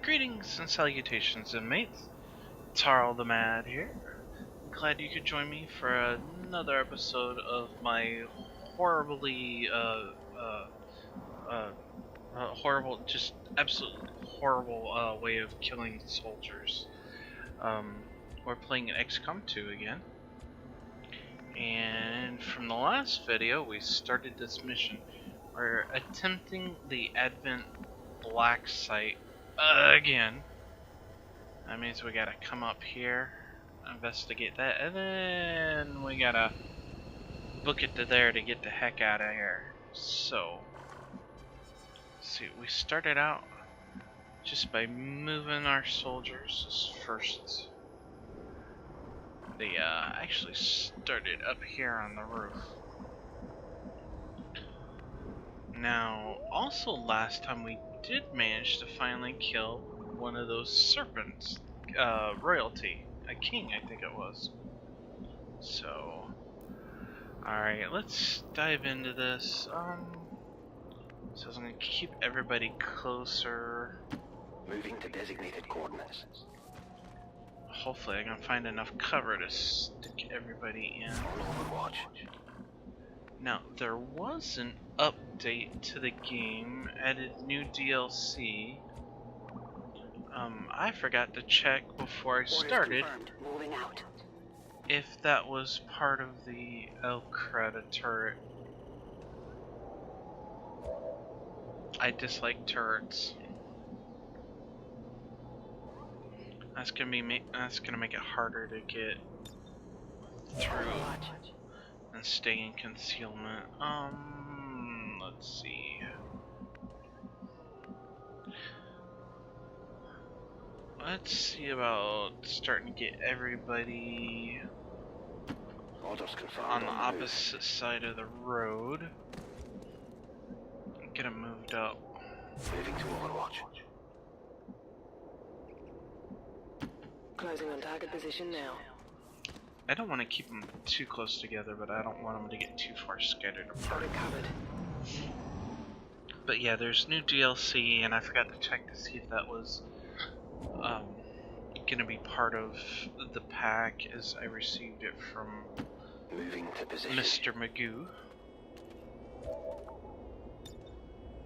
Greetings and salutations, inmates. TarilltheMad here. Glad you could join me for another episode of my horribly, horrible, just absolutely horrible way of killing soldiers. We're playing an XCOM 2 again. And from the last video, we started this mission. We're attempting the Advent Black site again. That means we gotta come up here, investigate that, and then we gotta book it to there to get the heck out of here. So, see, we started out just by moving our soldiers first. They actually started up here on the roof. Now, also last time we did manage to finally kill one of those serpents, royalty, a king I think it was. So, alright, let's dive into this. So I'm gonna keep everybody closer. Moving to designated coordinates. Hopefully I can find enough cover to stick everybody in. On Overwatch. Now, there was an update to the game, added new DLC. I forgot to check before I started Moving out. if that was part of the El Creta turret. I dislike turrets. That's gonna make it harder to get through and stay in concealment. Let's see. Let's see about starting to get everybody Orders confirmed on the move. opposite side of the road. Get them moved up. Moving to Overwatch. Closing on target position now. I don't want to keep them too close together, but I don't want them to get too far scattered apart. Covered. But yeah, there's new DLC, and I forgot to check to see if that was gonna be part of the pack, as I received it from Moving to position. Mr. Magoo.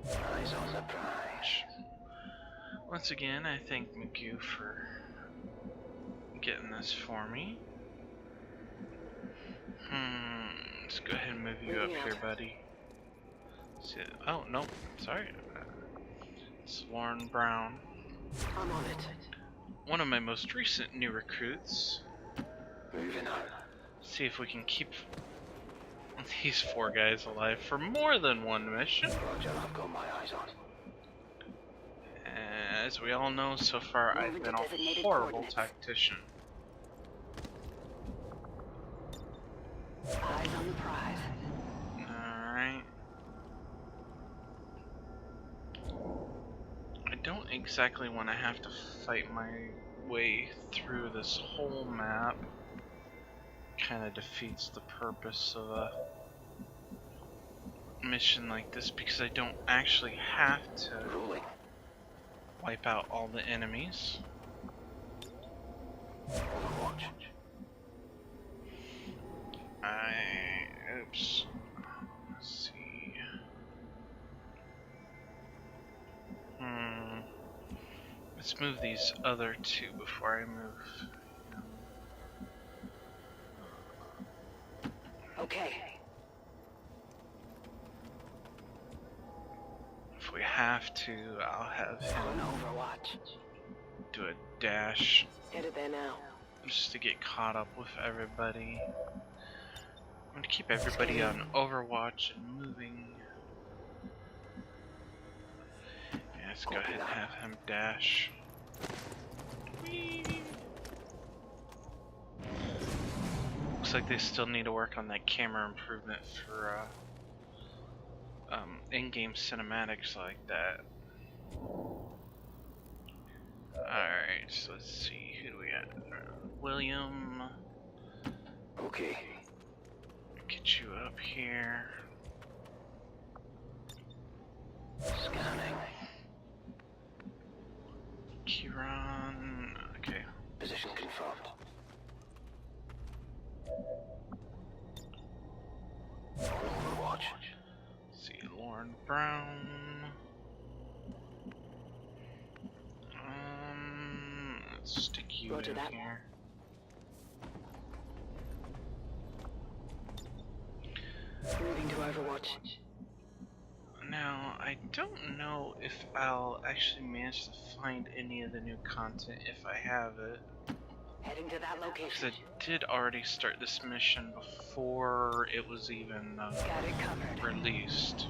Eyes on the prize. Once again, I thank Magoo for getting this for me. Let's go ahead and move you up here, buddy. Oh, no, sorry. It's Lauren Brown. I'm on it. One of my most recent new recruits. Moving out. See if we can keep these four guys alive for more than one mission. Roger, I've got my eyes on. As we all know, so far I've been a horrible tactician. Eyes on the prize. Alright. I don't exactly want to have to fight my way through this whole map. Kind of defeats the purpose of a mission like this, because I don't actually have to Rolling. wipe out all the enemies. Overwatch. Oops. Let's see. Let's move these other two before I move. Okay. If we have to, I'll have On him Overwatch. do a dash Headed there now. just to get caught up with everybody. I'm gonna keep everybody on Overwatch and moving. Yeah, let's go ahead and have him dash. Whee! Looks like they still need to work on that camera improvement for in-game cinematics like that. Alright, so let's see, who do we got? William. Okay. Get you up here. Scanning. Kieran. Okay. Position confirmed. On Overwatch. See, Lauren Brown. Let's stick you Roger in that. here. Moving to Overwatch. Now, I don't know if I'll actually manage to find any of the new content if I have it. Heading to that Because location. I did already start this mission before it was even Got it covered. released.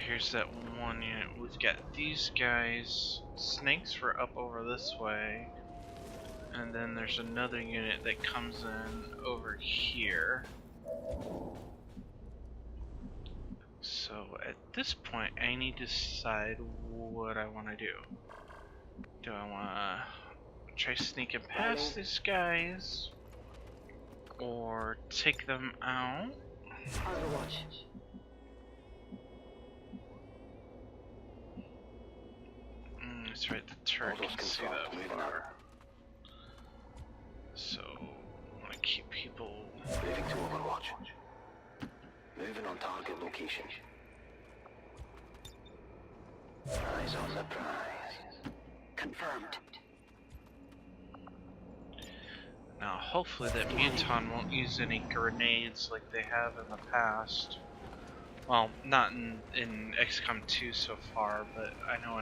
Here's that one unit. We've got these guys. Snakes were up over this way. And then there's another unit that comes in over here. So at this point, I need to decide what I want to do. Do I want to try sneaking past these guys? Or take them out? Overwatch. That's right, the turret can see that far. So, I want to keep people... Moving to Overwatch. Moving on target location. Eyes on the prize. Confirmed. Now, hopefully that Muton won't use any grenades like they have in the past. Well, not in XCOM 2 so far, but I know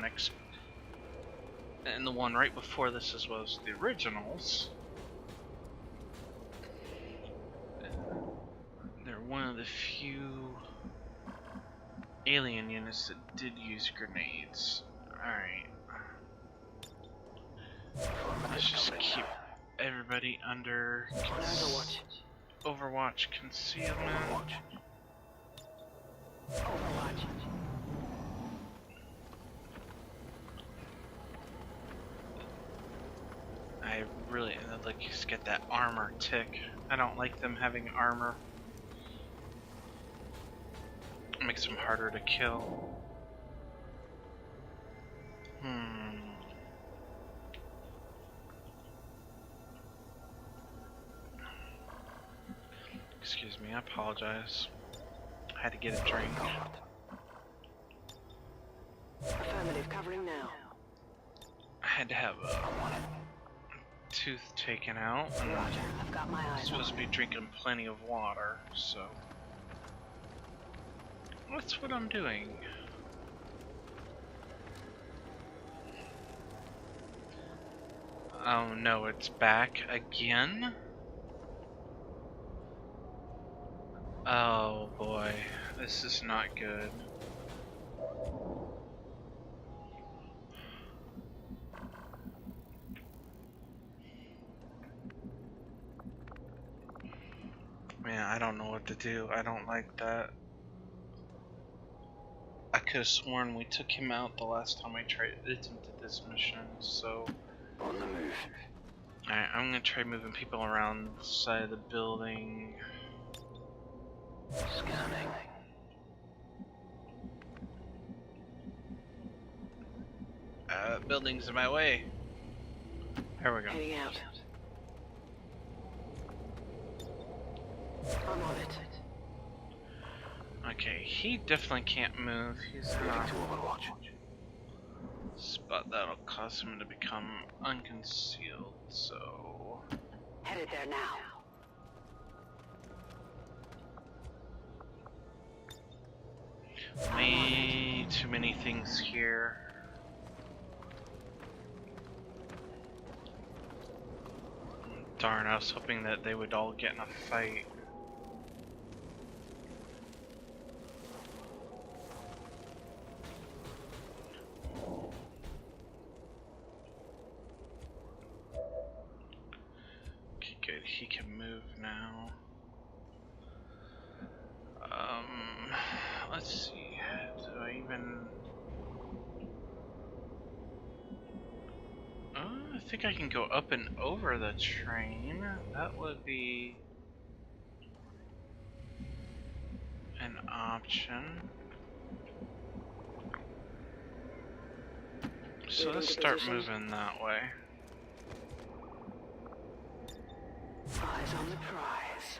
in the one right before this as well as the originals. They're one of the few alien units that did use grenades. Alright. Let's just keep everybody under Overwatch concealment. Overwatch. I really I'd like to get that armor tick. I don't like them having armor. It makes them harder to kill. Excuse me, I apologize. I had to get a drink. Affirmative, covering now. I had to have a tooth taken out. And Roger, I've got my I'm eyes supposed to on. be drinking plenty of water, so that's what I'm doing. Oh no, it's back again? Oh boy, this is not good. Man, I don't know what to do. I don't like that. I could have sworn we took him out the last time I attempted this mission, so... On the move. Alright, I'm gonna try moving people around the side of the building. Scanning. Building's in my way. There we go. Heading out. I'm on it. Okay, he definitely can't move. He's in Moving a to Overwatch. spot that'll cause him to become unconcealed, so... Headed there now. Way too many things here. Darn, I was hoping that they would all get in a fight. Okay, good. He can move now. Let's see. Do I even... I think I can go up and over the train. That would be an option. So let's start moving that way. Eyes on the prize.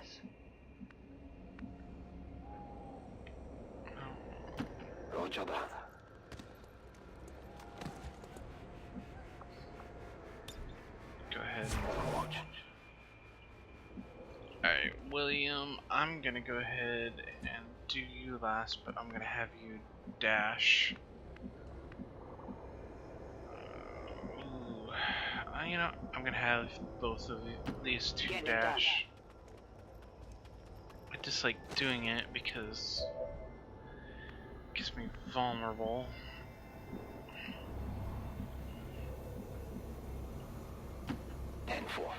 Roger that. Go ahead. Overwatch. Alright, William, I'm gonna go ahead and do you last, but I'm gonna have you dash. You know, I'm gonna have both of these two Getting it dash. I just like doing it because it gets me vulnerable. Ten four.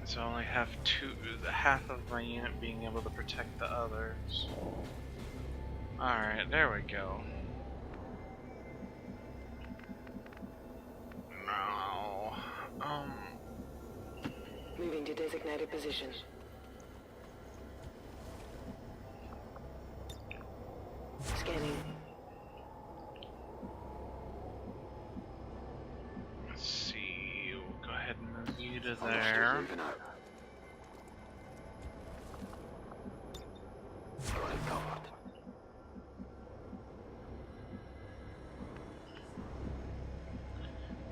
So I only have half of my unit being able to protect the others. Alright, there we go. Now, Moving to designated position. Scanning. let's see, we'll go ahead and move you to Understood, there. moving out. Got it covered.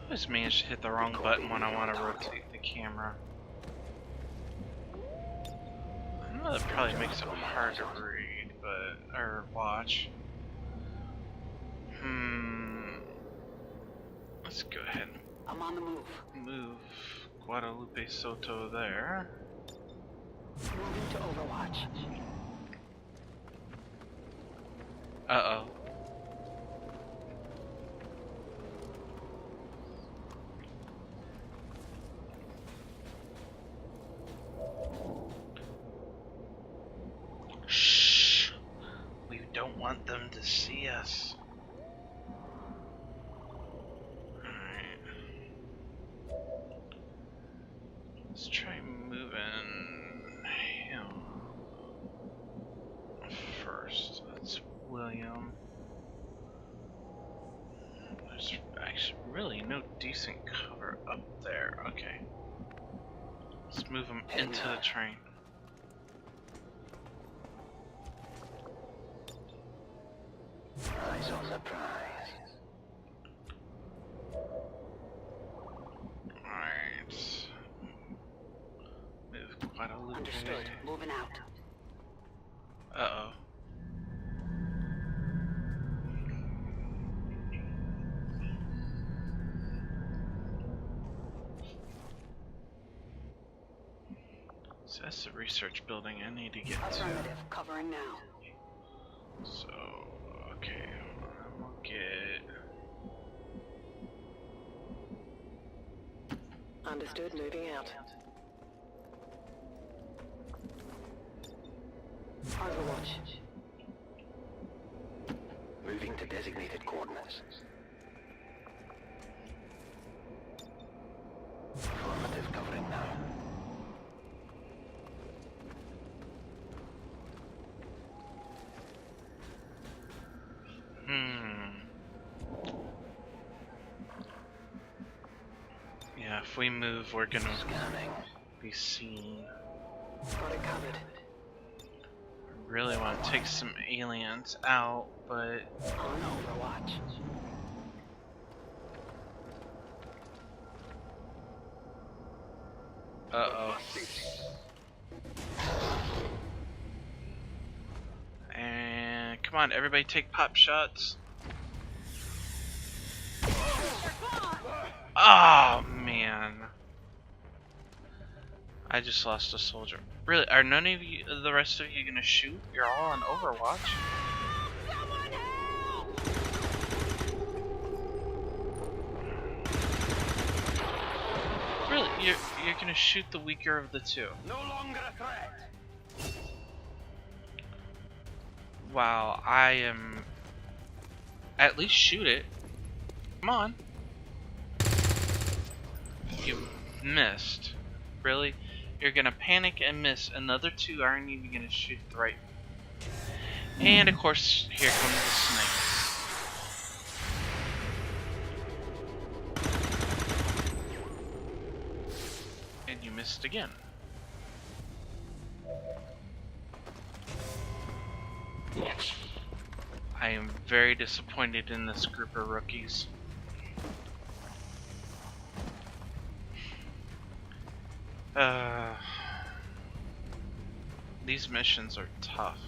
I just managed to hit the wrong button when I want to rotate the camera. I know that probably makes it hard to read, but or watch. Let's go ahead I'm on the move. and move Guadalupe Soto there. Moving to Overwatch. Uh-oh. Shh. We don't want them to see us. Alright. Let's try moving him first. That's William. There's actually really no decent cover up there. Okay. Let's move him into the train. Eyes on the prize. Alright. Move Guadalupe. Understood. Moving out. Uh-oh. So that's the research building I need to get to. Affirmative. Covering now. So, okay, we'll get... Understood. Moving out. Overwatch. Moving to designated coordinates. Affirmative covering now. Yeah, if we move, we're gonna Scanning. be seen. Got it covered. I really want to take some aliens out, but... On Overwatch. Uh-oh. And come on, everybody take pop shots. Oh man. I just lost a soldier. Really, are none of you, the rest of you gonna shoot? You're all on Overwatch. Really, you're gonna shoot the weaker of the two. No longer a threat. Wow, I am... At least shoot it. Come on. You missed. Really? You're gonna panic and miss. Another two aren't even gonna shoot the right And of course, here comes the snake. And you missed again. I am very disappointed in this group of rookies. These missions are tough.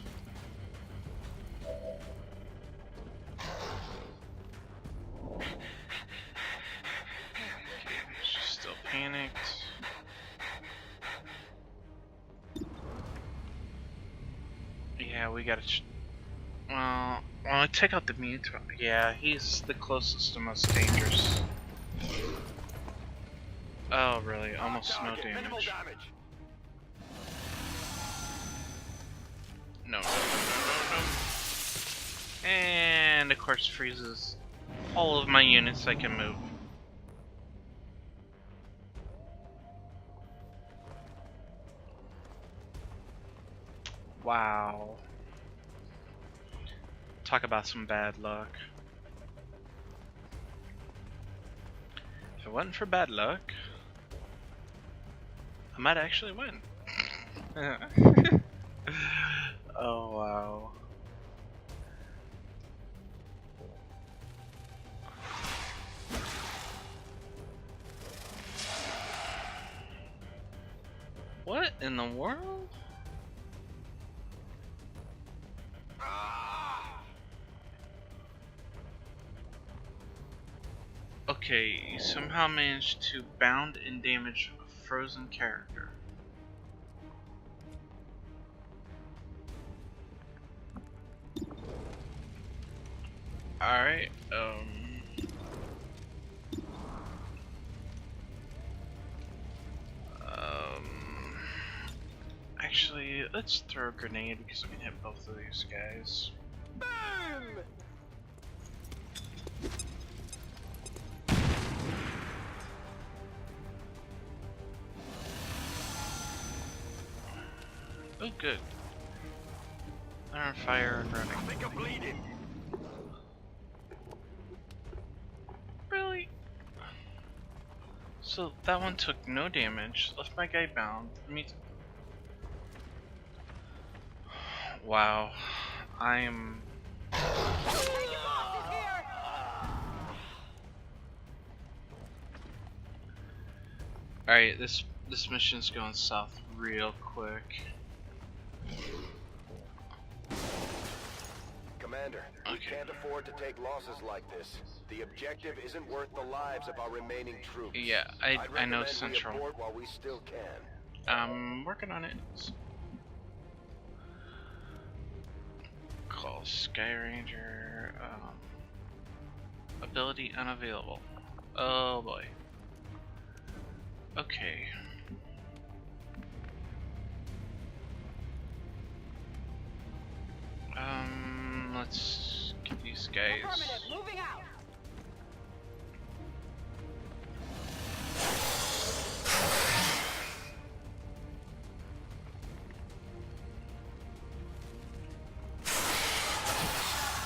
She's still panicked. Yeah, we gotta. Well, take out the mute. Yeah, he's the closest and most dangerous. Oh, really? Almost no damage. No. And of course, freezes all of my units I can move. Wow. Talk about some bad luck. If it wasn't for bad luck, I might actually win. Oh wow. What in the world? Okay, you somehow managed to bound and damage a frozen character. Alright, actually, let's throw a grenade because we can hit both of these guys. Boom! Oh, good. They're on fire and running. I think I'm bleeding. Really? So that one took no damage, left my guy bound. Wow. I'm... Alright, this mission's going south real quick. Commander, we can't afford to take losses like this. The objective isn't worth the lives of our remaining troops. Yeah, I know Central. We abort while we still can. I'm working on it. Call Sky Ranger. Ability unavailable. Oh boy. Okay. Let's get these guys. Moving out.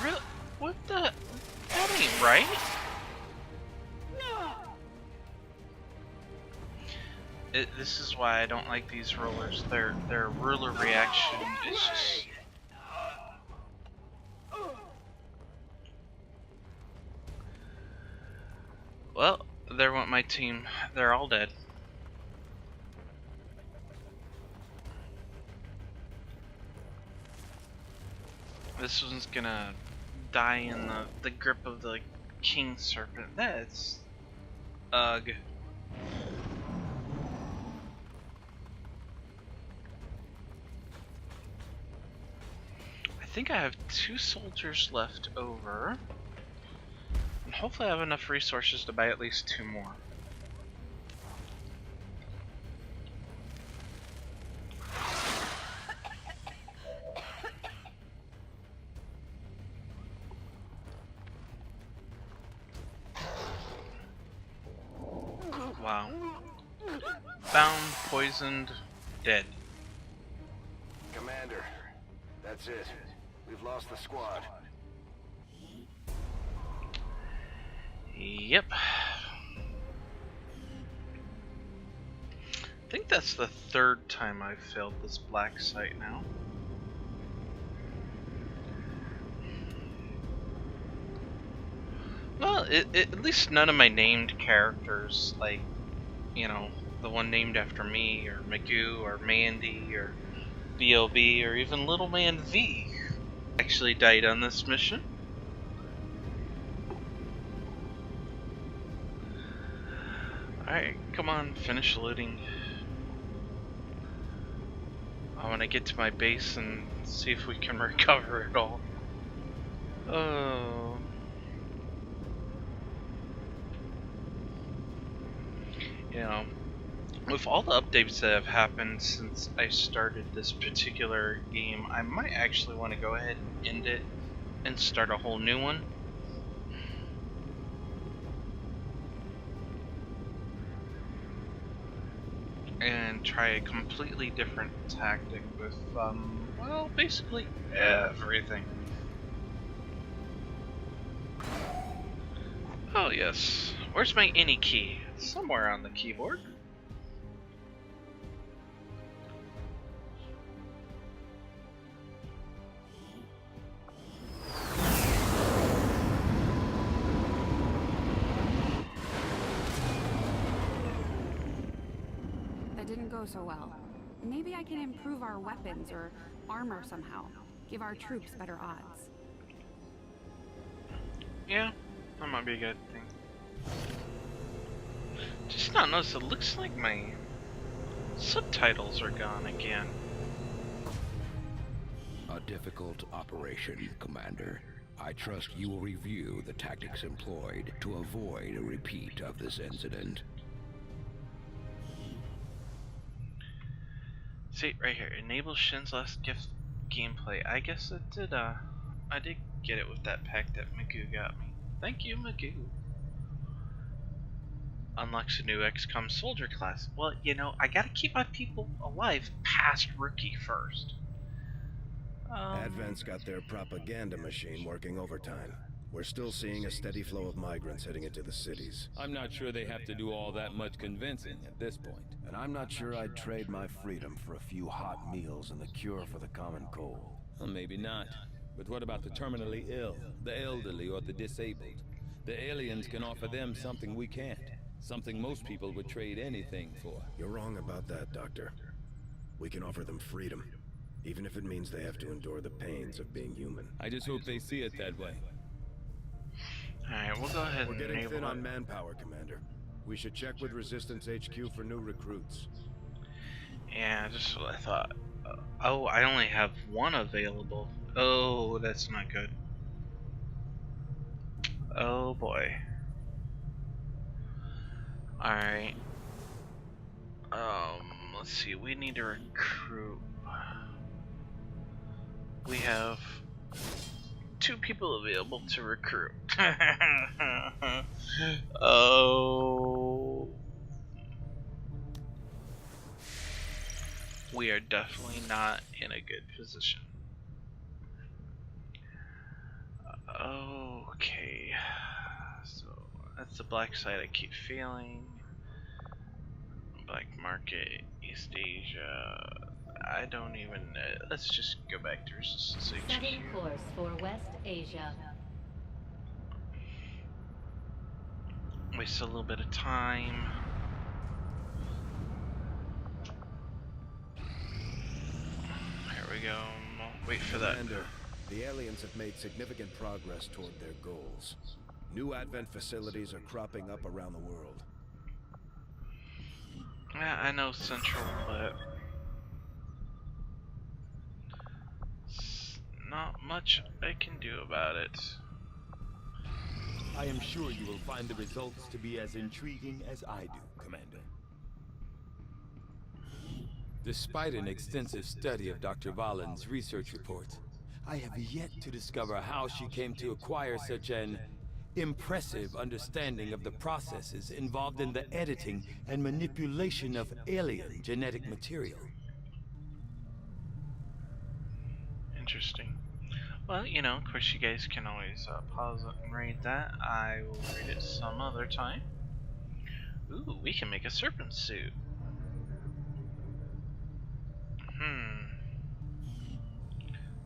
Really? What the? That ain't right. This is why I don't like these rollers. Their ruler reaction is just. Well, there went my team. They're all dead. This one's gonna die in the grip of the king serpent. That's ugh. I think I have 2 soldiers left over. And hopefully I have enough resources to buy at least 2 more. Wow. Bound, poisoned, dead. Commander, that's it. We've lost the squad. Yep. I think that's the third time I've failed this black site now. Well, at least none of my named characters, like, you know, the one named after me, or Magoo, or Mandy, or B.O.B., or even Little Man V, actually died on this mission. Alright, come on, finish looting. I want to get to my base and see if we can recover it all. Oh. You know, with all the updates that have happened since I started this particular game, I might actually want to go ahead and end it and start a whole new one. And try a completely different tactic with, well, basically everything. Oh yes, where's my any key? Somewhere on the keyboard. That didn't go so well. Maybe I can improve our weapons or armor somehow. Give our troops better odds. Yeah, that might be a good thing. Just not noticed, it looks like my subtitles are gone again. A difficult operation, Commander. I trust you will review the tactics employed to avoid a repeat of this incident. See, right here, enable Shin's last gift gameplay. I guess it did, I did get it with that pack that Magoo got me. Thank you, Magoo. Unlocks a new XCOM soldier class. Well, you know, I gotta keep my people alive past rookie first. Advent's got their propaganda machine working overtime. We're still seeing a steady flow of migrants heading into the cities. I'm not sure they have to do all that much convincing at this point. And I'm not sure I'd trade my freedom for a few hot meals and the cure for the common cold. Well, maybe not. But what about the terminally ill, the elderly, or the disabled? The aliens can offer them something we can't. Something most people would trade anything for. You're wrong about that, Doctor. We can offer them freedom, even if it means they have to endure the pains of being human. I just hope they see it that way. Alright, we'll go ahead We're and getting enable thin it. on manpower, Commander. We should check with Resistance HQ for new recruits. Yeah, just what I thought. Oh, I only have one available. Oh, that's not good. Oh boy. Alright. Let's see, we need to recruit. We have 2 people available to recruit. Oh. We are definitely not in a good position. Okay. So, that's the black site I keep failing. Black market, East Asia. I don't even. Let's just go back to Resistance HQ. Setting course for West Asia. Waste a little bit of time. Here we go. Wait for that. Commander, the aliens have made significant progress toward their goals. New Advent facilities are cropping up around the world. Yeah, I know Central, but not much I can do about it. I am sure you will find the results to be as intriguing as I do, Commander. Despite an extensive study of Dr. Valen's research reports, I have yet to discover how she came to acquire such an impressive understanding of the processes involved in the editing and manipulation of alien genetic material. Interesting. Well, you know, of course you guys can always pause it and read that. I will read it some other time. Ooh, we can make a serpent suit.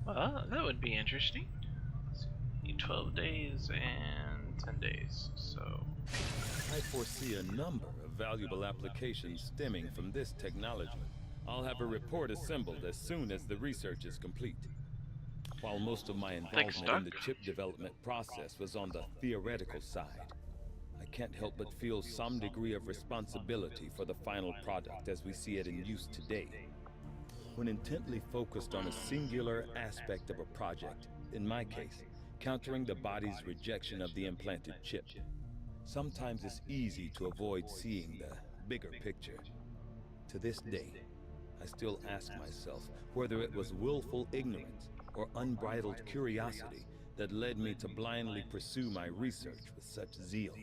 Well, that would be interesting. Let's see, 12 days and 10 days, so... I foresee a number of valuable applications stemming from this technology. I'll have a report assembled as soon as the research is complete. While most of my involvement in the chip development process was on the theoretical side, I can't help but feel some degree of responsibility for the final product as we see it in use today. When intently focused on a singular aspect of a project, in my case, countering the body's rejection of the implanted chip, sometimes it's easy to avoid seeing the bigger picture. To this day, I still ask myself whether it was willful ignorance or unbridled curiosity that led me to blindly pursue my research with such zeal.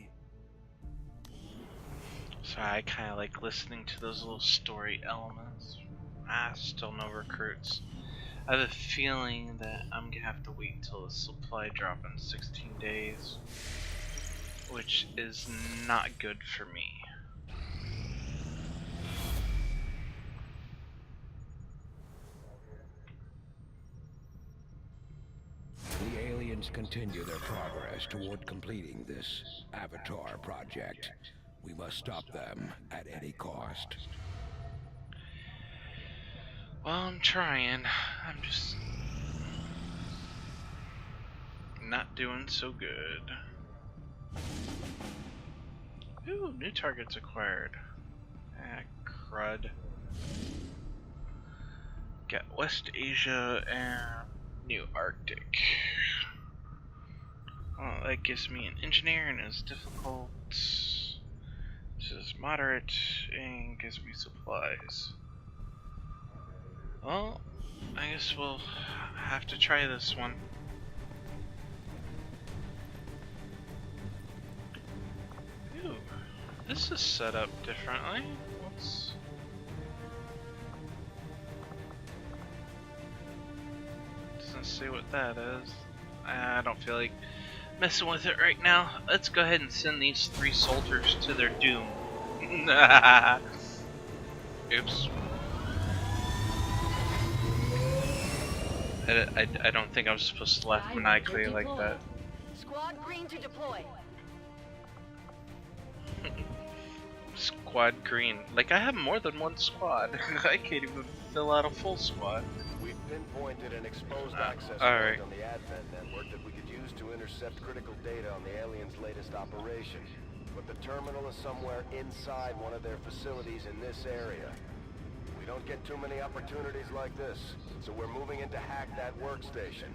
So I kind of like listening to those little story elements. Still no recruits. I have a feeling that I'm gonna have to wait until the supply drop in 16 days, which is not good for me. The aliens continue their progress toward completing this Avatar project. We must stop them at any cost. Well, I'm trying. I'm just not doing so good. Ooh, new targets acquired. Ah, crud. Got West Asia and New Arctic. Oh, that gives me an engineer and is difficult. This is moderate and gives me supplies. Well, I guess we'll have to try this one. Ooh, this is set up differently. Doesn't say what that is. I don't feel like messing with it right now. Let's go ahead and send these 3 soldiers to their doom. Oops. I don't think I was supposed to laugh maniacally like that. Squad green to deploy. Squad green. Like, I have more than one squad. I can't even fill out a full squad. We've pinpointed an exposed access point on the Advent network that we could use to intercept critical data on the aliens' latest operation. But the terminal is somewhere inside one of their facilities in this area. We don't get too many opportunities like this, so we're moving in to hack that workstation.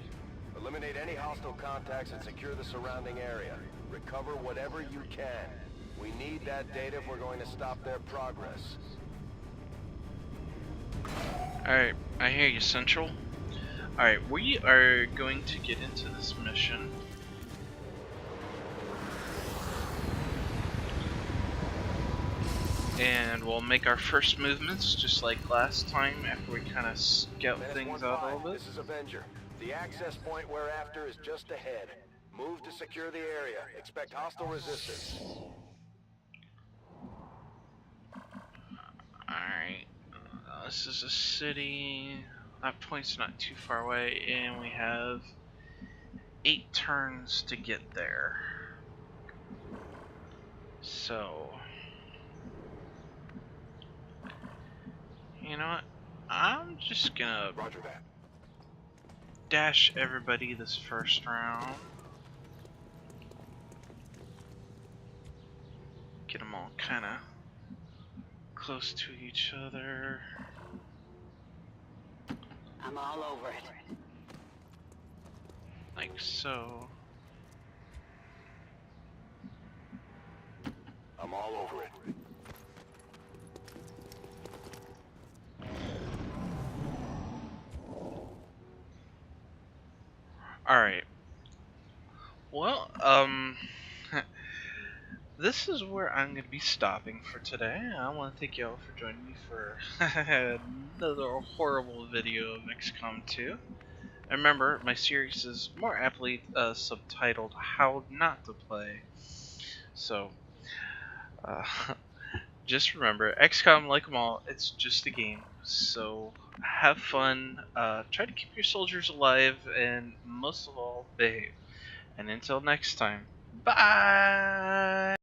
Eliminate any hostile contacts and secure the surrounding area. Recover whatever you can. We need that data if we're going to stop their progress. Alright, I hear you, Central. Alright, we are going to get into this mission. And we'll make our first movements just like last time after we kind of scout things out a little bit. This is Avenger. The access point we're after is just ahead. Move to secure the area. Expect hostile resistance. Alright. This is a city. That point's not too far away, and we have 8 turns to get there. So, you know what? I'm just gonna Roger that. dash everybody this first round. Get them all kind of close to each other. I'm all over it. Like so. I'm all over it. Alright. Well, this is where I'm going to be stopping for today. I want to thank you all for joining me for another horrible video of XCOM 2. And remember, my series is more aptly subtitled How Not to Play. So, just remember, XCOM, like them all, it's just a game. So, have fun, try to keep your soldiers alive, and most of all, behave. And until next time, bye!